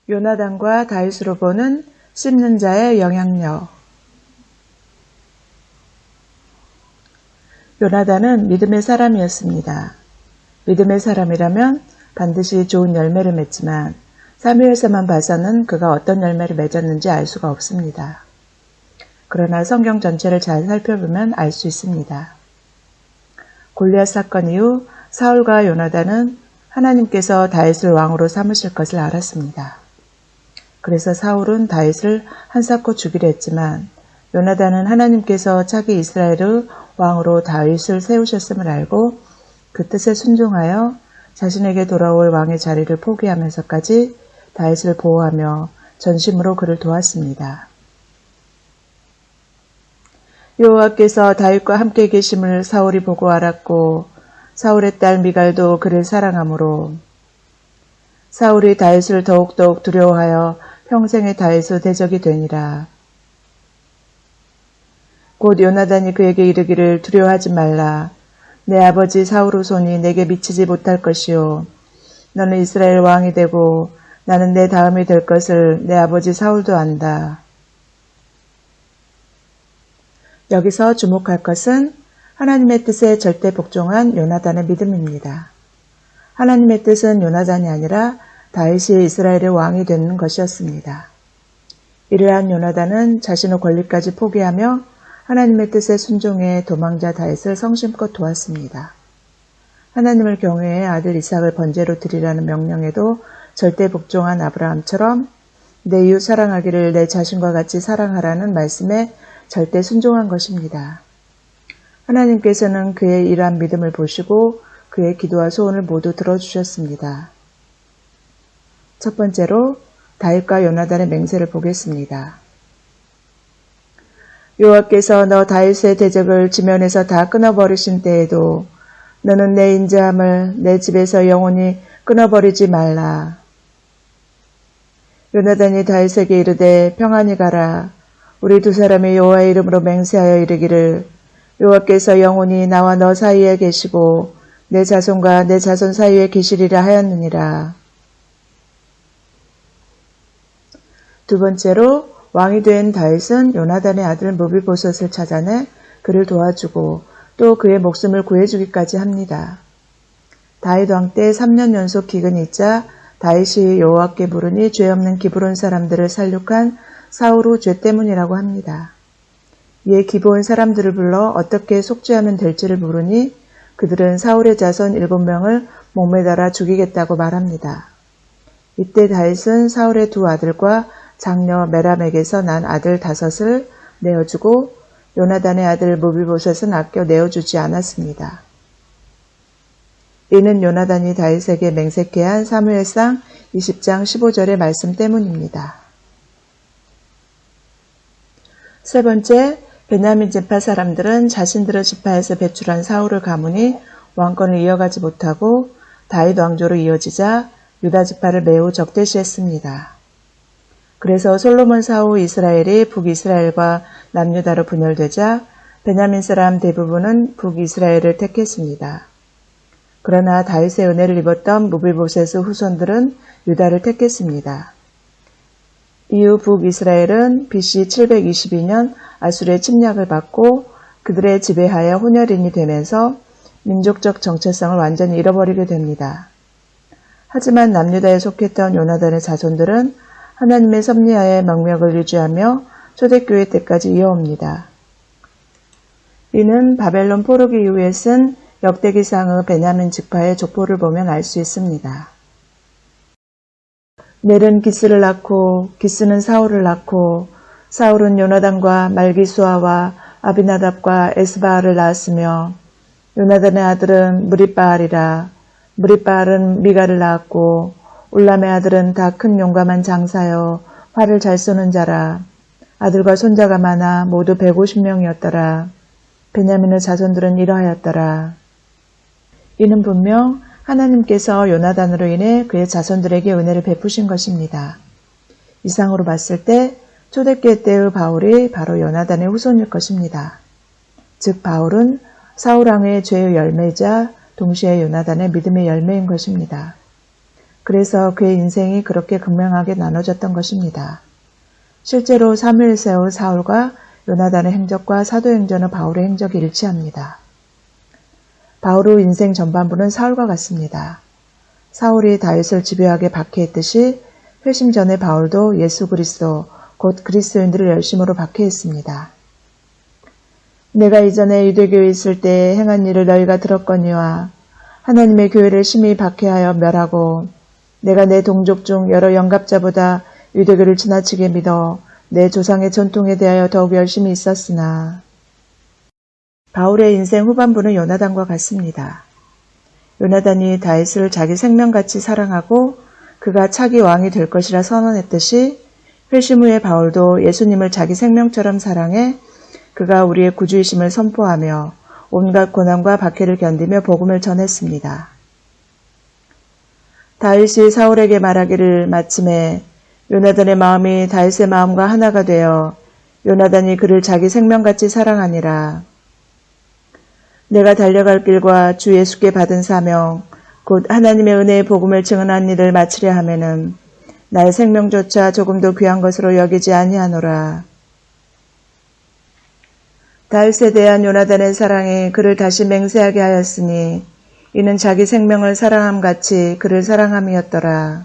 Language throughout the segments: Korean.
요나단과 다윗으로 보는 씹는 자의 영향력. 요나단은 믿음의 사람이었습니다. 믿음의 사람이라면 반드시 좋은 열매를 맺지만 사무엘서만 봐서는 그가 어떤 열매를 맺었는지 알 수가 없습니다. 그러나 성경 전체를 잘 살펴보면 알 수 있습니다. 골리앗 사건 이후 사울과 요나단은 하나님께서 다윗을 왕으로 삼으실 것을 알았습니다. 그래서 사울은 다윗을 한사코 죽이려 했지만 요나단은 하나님께서 차기 이스라엘의 왕으로 다윗을 세우셨음을 알고 그 뜻에 순종하여 자신에게 돌아올 왕의 자리를 포기하면서까지 다윗을 보호하며 전심으로 그를 도왔습니다. 여호와께서 다윗과 함께 계심을 사울이 보고 알았고 사울의 딸 미갈도 그를 사랑하므로 사울이 다윗을 더욱더욱 두려워하여 평생의 다윗의 대적이 되니라. 곧 요나단이 그에게 이르기를 두려워하지 말라. 내 아버지 사울의 손이 내게 미치지 못할 것이요. 너는 이스라엘 왕이 되고 나는 내 다음이 될 것을 내 아버지 사울도 안다. 여기서 주목할 것은 하나님의 뜻에 절대 복종한 요나단의 믿음입니다. 하나님의 뜻은 요나단이 아니라 다윗이 이스라엘의 왕이 되는 것이었습니다. 이러한 요나단은 자신의 권리까지 포기하며 하나님의 뜻에 순종해 도망자 다윗을 성심껏 도왔습니다. 하나님을 경외해 아들 이삭을 번제로 드리라는 명령에도 절대 복종한 아브라함처럼 내 이웃 사랑하기를 내 자신과 같이 사랑하라는 말씀에 절대 순종한 것입니다. 하나님께서는 그의 이러한 믿음을 보시고 그의 기도와 소원을 모두 들어주셨습니다. 첫 번째로 다윗과 요나단의 맹세를 보겠습니다. 여호와께서 너 다윗의 대적을 지면에서 다 끊어버리신 때에도 너는 내 인자함을 내 집에서 영원히 끊어버리지 말라. 요나단이 다윗에게 이르되 평안히 가라. 우리 두 사람이 여호와의 이름으로 맹세하여 이르기를 여호와께서 영원히 나와 너 사이에 계시고 내 자손과 내 자손 사이에 계시리라 하였느니라. 두 번째로 왕이 된 다윗은 요나단의 아들 무비보셋을 찾아내 그를 도와주고 또 그의 목숨을 구해주기까지 합니다. 다윗 왕 때 3년 연속 기근이 있자 다윗이 여호와께 물으니 죄 없는 기브론 사람들을 살육한 사울의 죄 때문이라고 합니다. 이에 기브온 사람들을 불러 어떻게 속죄하면 될지를 물으니 그들은 사울의 자손 7명을 목매달아 죽이겠다고 말합니다. 이때 다윗은 사울의 두 아들과 장녀 메람에게서 난 아들 5을 내어주고 요나단의 아들 무비보셋은 아껴 내어주지 않았습니다. 이는 요나단이 다윗에게 맹세케 한 사무엘상 20장 15절의 말씀 때문입니다. 세 번째, 베냐민 지파 사람들은 자신들의 지파에서 배출한 사울을 가문이 왕권을 이어가지 못하고 다윗 왕조로 이어지자 유다 지파를 매우 적대시했습니다. 그래서 솔로몬 사후 이스라엘이 북이스라엘과 남유다로 분열되자 베냐민 사람 대부분은 북이스라엘을 택했습니다. 그러나 다윗의 은혜를 입었던 무비보셋의 후손들은 유다를 택했습니다. 이후 북이스라엘은 BC 722년 아수르의 침략을 받고 그들의 지배하에 혼혈인이 되면서 민족적 정체성을 완전히 잃어버리게 됩니다. 하지만 남유다에 속했던 요나단의 자손들은 하나님의 섭리하에 명맥을 유지하며 초대교회 때까지 이어옵니다. 이는 바벨론 포로기 이후에 쓴 역대기상의 베냐민 지파의 족보를 보면 알 수 있습니다. 넬은 기스를 낳고 기스는 사울을 낳고 사울은 요나단과 말기수아와 아비나답과 에스바알을 낳았으며 요나단의 아들은 무리바알이라. 무리바알은 미가를 낳았고 울람의 아들은 다 큰 용감한 장사여 활을 잘 쏘는 자라. 아들과 손자가 많아 모두 150명이었더라. 베냐민의 자손들은 이러하였더라. 이는 분명 하나님께서 요나단으로 인해 그의 자손들에게 은혜를 베푸신 것입니다. 이상으로 봤을 때 초대교회 때의 바울이 바로 요나단의 후손일 것입니다. 즉 바울은 사울왕의 죄의 열매이자 동시에 요나단의 믿음의 열매인 것입니다. 그래서 그의 인생이 그렇게 극명하게 나눠졌던 것입니다. 실제로 사무엘서의 사울과 요나단의 행적과 사도행전의 바울의 행적이 일치합니다. 바울의 인생 전반부는 사울과 같습니다. 사울이 다윗을 집요하게 박해했듯이 회심 전에 바울도 예수 그리스도 곧 그리스도인들을 열심으로 박해했습니다. 내가 이전에 유대교에 있을 때 행한 일을 너희가 들었거니와 하나님의 교회를 심히 박해하여 멸하고 내가 내 동족 중 여러 영갑자보다 유대교를 지나치게 믿어 내 조상의 전통에 대하여 더욱 열심히 있었으나 바울의 인생 후반부는 요나단과 같습니다. 요나단이 다윗을 자기 생명같이 사랑하고 그가 차기 왕이 될 것이라 선언했듯이 회심 후에 바울도 예수님을 자기 생명처럼 사랑해 그가 우리의 구주이심을 선포하며 온갖 고난과 박해를 견디며 복음을 전했습니다. 다윗이 사울에게 말하기를 마침에 요나단의 마음이 다윗의 마음과 하나가 되어 요나단이 그를 자기 생명같이 사랑하니라. 내가 달려갈 길과 주 예수께 받은 사명 곧 하나님의 은혜의 복음을 증언한 일을 마치려 하면은 나의 생명조차 조금도 귀한 것으로 여기지 아니하노라. 다윗에 대한 요나단의 사랑이 그를 다시 맹세하게 하였으니 이는 자기 생명을 사랑함 같이 그를 사랑함이었더라.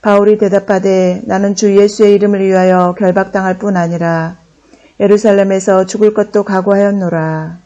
바울이 대답하되 나는 주 예수의 이름을 위하여 결박당할 뿐 아니라 예루살렘에서 죽을 것도 각오하였노라.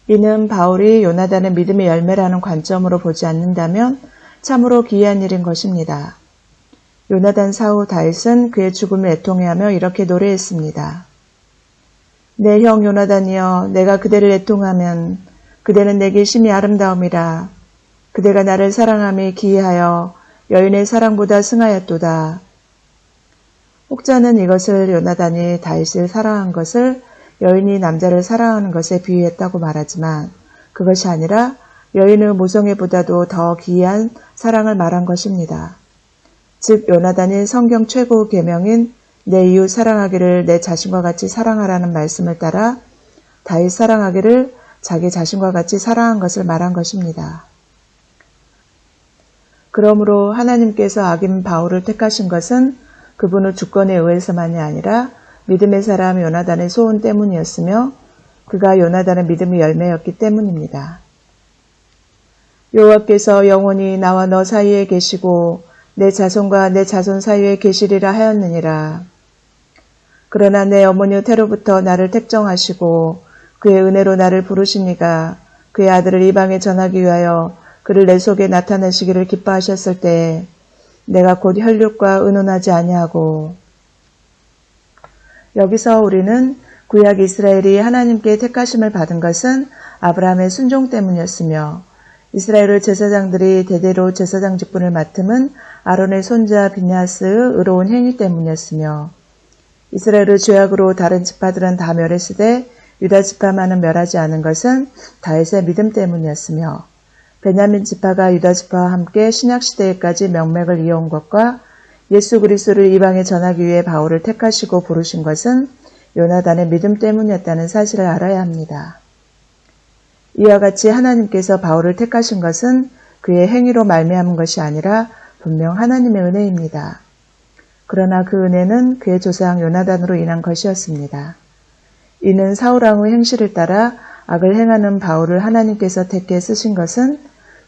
이는 바울이 요나단의 믿음의 열매라는 관점으로 보지 않는다면 참으로 기이한 일인 것입니다. 요나단 사후 다윗은 그의 죽음을 애통해하며 이렇게 노래했습니다. 내 형 요나단이여 내가 그대를 애통하면 그대는 내게 심히 아름다움이라. 그대가 나를 사랑함이 기이하여 여인의 사랑보다 승하였도다. 혹자는 이것을 요나단이 다윗을 사랑한 것을 여인이 남자를 사랑하는 것에 비유했다고 말하지만 그것이 아니라 여인의 모성애보다도 더 기이한 사랑을 말한 것입니다. 즉 요나단이 성경 최고 계명인 내 이웃 사랑하기를 내 자신과 같이 사랑하라는 말씀을 따라 다윗 사랑하기를 자기 자신과 같이 사랑한 것을 말한 것입니다. 그러므로 하나님께서 악인 바울을 택하신 것은 그분의 주권에 의해서만이 아니라 믿음의 사람 요나단의 소원 때문이었으며 그가 요나단의 믿음의 열매였기 때문입니다. 여호와께서 영원히 나와 너 사이에 계시고 내 자손과 내 자손 사이에 계시리라 하였느니라. 그러나 내 어머니 태로부터 나를 택정하시고 그의 은혜로 나를 부르시니가 그의 아들을 이방에 전하기 위하여 그를 내 속에 나타내시기를 기뻐하셨을 때 내가 곧 혈육과 의논하지 아니하고. 여기서 우리는 구약 이스라엘이 하나님께 택하심을 받은 것은 아브라함의 순종 때문이었으며 이스라엘의 제사장들이 대대로 제사장 직분을 맡음은 아론의 손자 비냐스의 의로운 행위 때문이었으며 이스라엘의 죄악으로 다른 지파들은 다 멸했으되 유다 지파만은 멸하지 않은 것은 다윗의 믿음 때문이었으며 베냐민 지파가 유다 지파와 함께 신약시대에까지 명맥을 이어온 것과 예수 그리스도를 이방에 전하기 위해 바울을 택하시고 부르신 것은 요나단의 믿음 때문이었다는 사실을 알아야 합니다. 이와 같이 하나님께서 바울을 택하신 것은 그의 행위로 말미암은 것이 아니라 분명 하나님의 은혜입니다. 그러나 그 은혜는 그의 조상 요나단으로 인한 것이었습니다. 이는 사울왕의 행실을 따라 악을 행하는 바울을 하나님께서 택해 쓰신 것은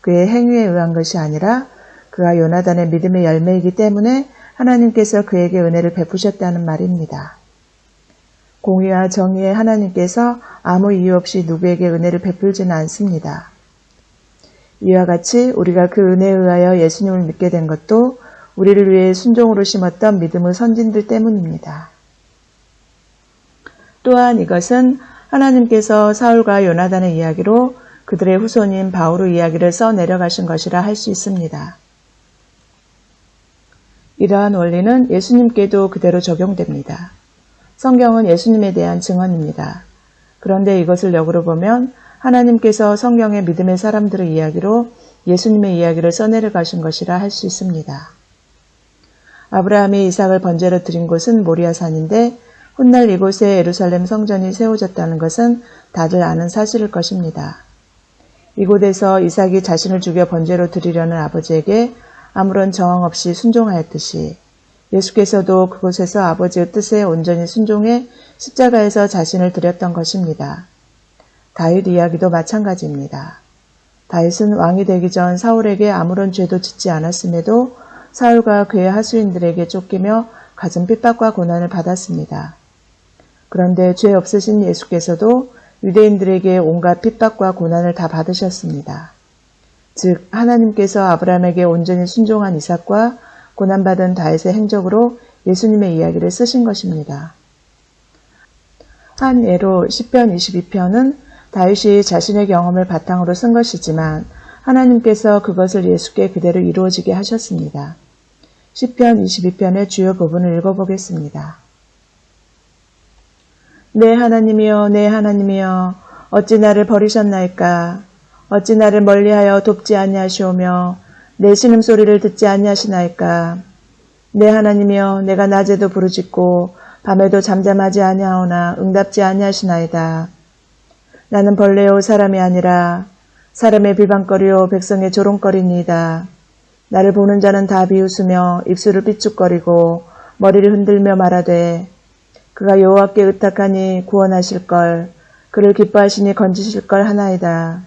그의 행위에 의한 것이 아니라 그가 요나단의 믿음의 열매이기 때문에 하나님께서 그에게 은혜를 베푸셨다는 말입니다. 공의와 정의의 하나님께서 아무 이유 없이 누구에게 은혜를 베풀지는 않습니다. 이와 같이 우리가 그 은혜에 의하여 예수님을 믿게 된 것도 우리를 위해 순종으로 심었던 믿음의 선진들 때문입니다. 또한 이것은 하나님께서 사울과 요나단의 이야기로 그들의 후손인 바울의 이야기를 써내려가신 것이라 할 수 있습니다. 이러한 원리는 예수님께도 그대로 적용됩니다. 성경은 예수님에 대한 증언입니다. 그런데 이것을 역으로 보면 하나님께서 성경의 믿음의 사람들의 이야기로 예수님의 이야기를 써내려가신 것이라 할 수 있습니다. 아브라함이 이삭을 번제로 드린 곳은 모리아산인데 훗날 이곳에 예루살렘 성전이 세워졌다는 것은 다들 아는 사실일 것입니다. 이곳에서 이삭이 자신을 죽여 번제로 드리려는 아버지에게 아무런 저항 없이 순종하였듯이 예수께서도 그곳에서 아버지의 뜻에 온전히 순종해 십자가에서 자신을 드렸던 것입니다. 다윗 이야기도 마찬가지입니다. 다윗은 왕이 되기 전 사울에게 아무런 죄도 짓지 않았음에도 사울과 그의 하수인들에게 쫓기며 갖은 핍박과 고난을 받았습니다. 그런데 죄 없으신 예수께서도 유대인들에게 온갖 핍박과 고난을 다 받으셨습니다. 즉 하나님께서 아브라함에게 온전히 순종한 이삭과 고난받은 다윗의 행적으로 예수님의 이야기를 쓰신 것입니다. 한 예로 시편 22편은 다윗이 자신의 경험을 바탕으로 쓴 것이지만 하나님께서 그것을 예수께 그대로 이루어지게 하셨습니다. 시편 22편의 주요 부분을 읽어보겠습니다. 내 하나님이여 내 하나님이여 어찌 나를 버리셨나이까. 어찌 나를 멀리하여 돕지 아니하시오며 내 신음소리를 듣지 아니하시나이까. 내 하나님이여 내가 낮에도 부르짖고 밤에도 잠잠하지 아니하오나 응답지 아니하시나이다. 나는 벌레요 사람이 아니라 사람의 비방거리요 백성의 조롱거리니이다. 나를 보는 자는 다 비웃으며 입술을 삐죽거리고 머리를 흔들며 말하되 그가 여호와께 의탁하니 구원하실걸 그를 기뻐하시니 건지실걸 하나이다.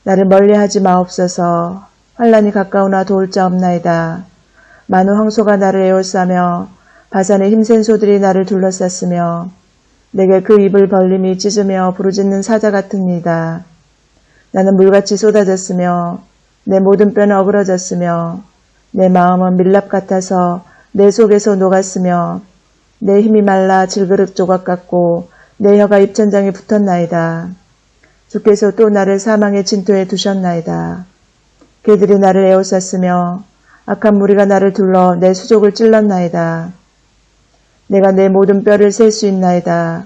나를 멀리하지 마옵소서. 환난이 가까우나 도울 자 없나이다. 많은 황소가 나를 에워싸며 바산의 힘센 소들이 나를 둘러쌌으며 내게 그 입을 벌림이 찢으며 부르짖는 사자 같으니이다. 나는 물같이 쏟아졌으며 내 모든 뼈는 어그러졌으며 내 마음은 밀랍 같아서 내 속에서 녹았으며 내 힘이 말라 질그릇 조각 같고 내 혀가 입천장에 붙었나이다. 주께서 또 나를 사망의 진토에 두셨나이다. 그들이 나를 에워쌌으며 악한 무리가 나를 둘러 내 수족을 찔렀나이다. 내가 내 모든 뼈를 셀 수 있나이다.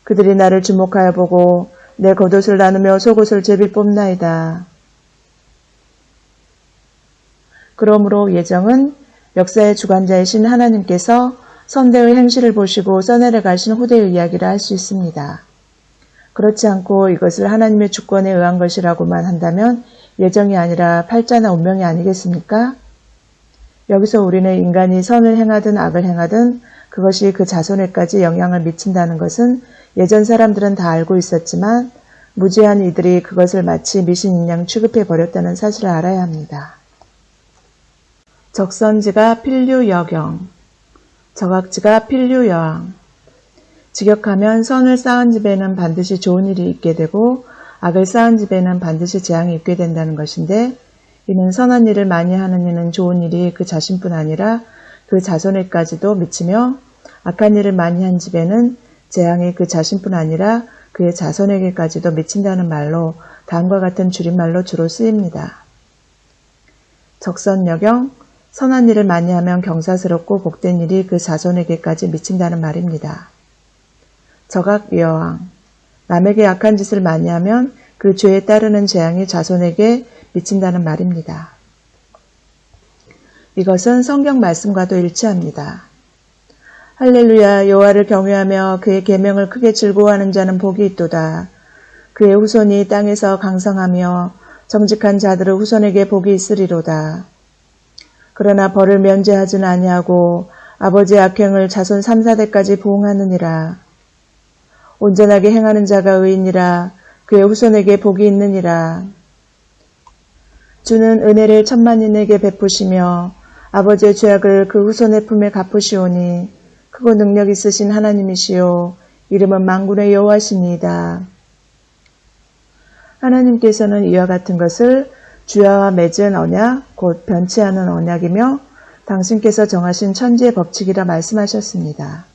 그들이 나를 주목하여 보고 내 겉옷을 나누며 속옷을 제비 뽑나이다. 그러므로 예정은 역사의 주관자이신 하나님께서 선대의 행실을 보시고 써내려 가신 후대의 이야기를 할 수 있습니다. 그렇지 않고 이것을 하나님의 주권에 의한 것이라고만 한다면 예정이 아니라 팔자나 운명이 아니겠습니까? 여기서 우리는 인간이 선을 행하든 악을 행하든 그것이 그 자손에까지 영향을 미친다는 것은 예전 사람들은 다 알고 있었지만 무지한 이들이 그것을 마치 미신인 양 취급해버렸다는 사실을 알아야 합니다. 적선지가 필류여경, 적악지가 필류여왕. 직역하면 선을 쌓은 집에는 반드시 좋은 일이 있게 되고 악을 쌓은 집에는 반드시 재앙이 있게 된다는 것인데 이는 선한 일을 많이 하는 이는 좋은 일이 그 자신뿐 아니라 그 자손에까지도 미치며 악한 일을 많이 한 집에는 재앙이 그 자신뿐 아니라 그의 자손에게까지도 미친다는 말로 다음과 같은 줄임말로 주로 쓰입니다. 적선여경, 선한 일을 많이 하면 경사스럽고 복된 일이 그 자손에게까지 미친다는 말입니다. 적악여왕, 남에게 악한 짓을 많이 하면 그 죄에 따르는 재앙이 자손에게 미친다는 말입니다. 이것은 성경 말씀과도 일치합니다. 할렐루야, 여호와를 경외하며 그의 계명을 크게 즐거워하는 자는 복이 있도다. 그의 후손이 땅에서 강성하며 정직한 자들의 후손에게 복이 있으리로다. 그러나 벌을 면제하지는 아니하고 아버지의 악행을 자손 3, 4대까지 보응하느니라. 온전하게 행하는 자가 의인이라. 그의 후손에게 복이 있느니라. 주는 은혜를 천만인에게 베푸시며 아버지의 죄악을 그 후손의 품에 갚으시오니 크고 능력 있으신 하나님이시요 이름은 만군의 여호와시니이다. 하나님께서는 이와 같은 것을 주야와 맺은 언약, 곧 변치 않은 언약이며 당신께서 정하신 천지의 법칙이라 말씀하셨습니다.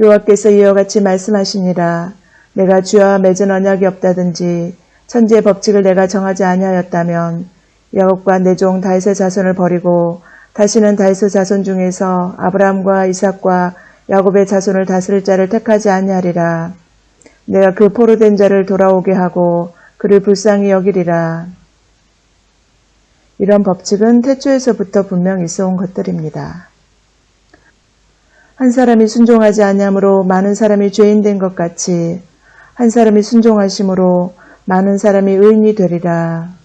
여호와께서 이와 같이 말씀하시니라. 내가 주야와 맺은 언약이 없다든지 천지의 법칙을 내가 정하지 아니하였다면 야곱과 내 종 다윗의 자손을 버리고 다시는 다윗의 자손 중에서 아브라함과 이삭과 야곱의 자손을 다스릴 자를 택하지 아니하리라. 내가 그 포로된 자를 돌아오게 하고 그를 불쌍히 여기리라. 이런 법칙은 태초에서부터 분명히 있어온 것들입니다. 한 사람이 순종하지 아니함으로 많은 사람이 죄인 된 것 같이 한 사람이 순종하심으로 많은 사람이 의인이 되리라.